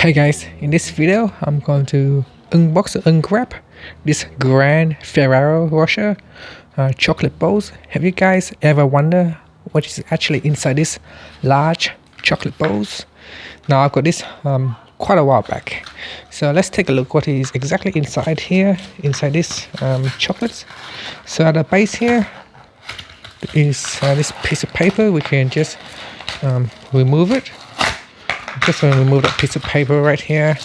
Hey guys, in this video I'm going to unbox and unwrap this grand Ferrero Rocher chocolate bowls. Have you guys ever wondered what is actually inside this large chocolate bowls? Now I've got this quite a while back, so let's take a look what is exactly inside here, inside this chocolates. So at the base here is this piece of paper. We can just remove it. Just going to remove that piece of paper right here,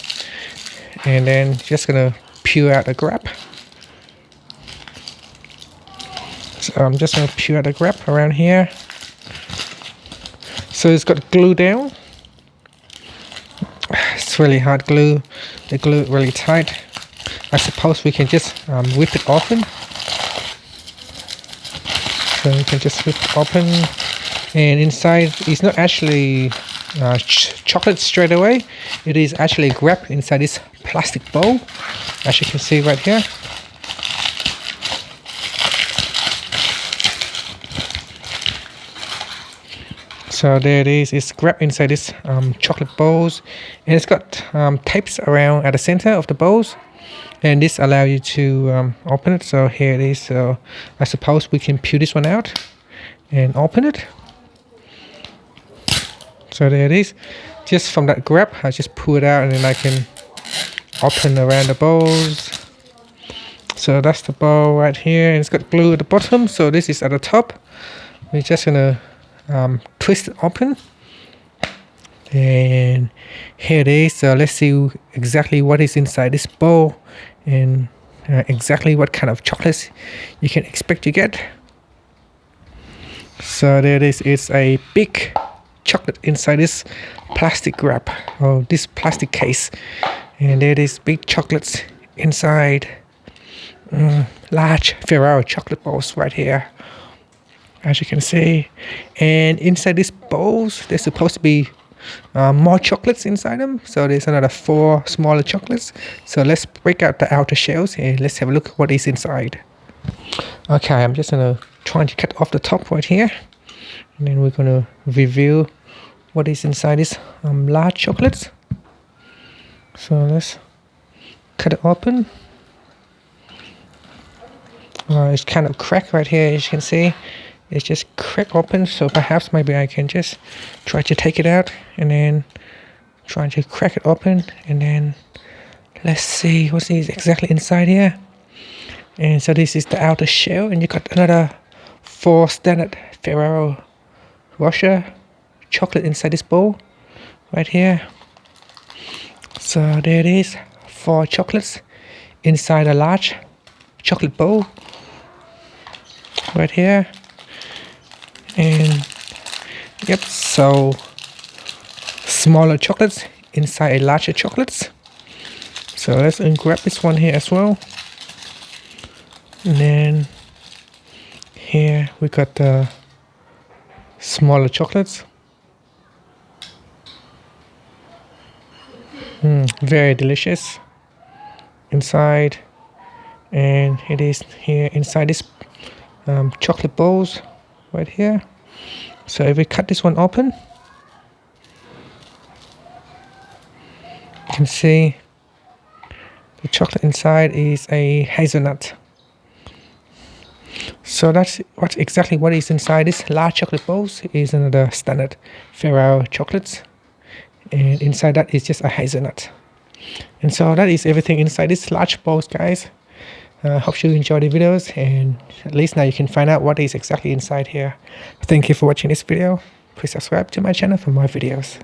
and then just going to peel out the grab. So I'm just going to peel out the grab around here. So it's got glue down. It's really hard glue. They glue it really tight. I suppose we can just whip it open. So we can just whip it open, and inside it's not actually chocolate straight away. It is actually wrapped inside this plastic bowl, as you can see right here. So there it is. It's wrapped inside this chocolate bowls, and it's got tapes around at the center of the bowls, and this allows you to open it. So here it is. So I suppose we can peel this one out and open it. So there it is. Just from that grab, I just pull it out, and then I can open around the bowls. So that's the bowl right here, and it's got glue at the bottom. So this is at the top. We're just gonna twist it open, and here it is. So let's see exactly what is inside this bowl, and exactly what kind of chocolates you can expect to get. So there it is. It's a big chocolate inside this plastic wrap, or this plastic case, and there is big chocolates inside large Ferrero chocolate bowls right here, as you can see. And inside these bowls there's supposed to be more chocolates inside them. So there's another 4 smaller chocolates. So let's break out the outer shells and let's have a look at what is inside. Okay, I'm just gonna try to cut off the top right here, and then we're gonna reveal what is inside these large chocolates. So let's cut it open. It's kind of cracked right here, as you can see. It's just cracked open, so perhaps maybe I can just try to take it out and then try to crack it open, and then let's see what is exactly inside here. And so this is the outer shell, and you got another 4 standard Ferrero Rocher chocolate inside this bowl right here. So there it is, 4 chocolates inside a large chocolate bowl right here. And yep, so smaller chocolates inside a larger chocolates. So let's grab this one here as well, and then here we got the smaller chocolates. Very delicious inside, and it is here inside this chocolate bowls right here. So if we cut this one open, you can see the chocolate inside is a hazelnut. So that's exactly what is inside this large chocolate bowls. Is another standard Ferrero chocolates, and inside that is just a hazelnut. And so that is everything inside this large bowls, guys. Hope you enjoy the videos, and at least now you can find out what is exactly inside here. Thank you for watching this video. Please subscribe to my channel for more videos.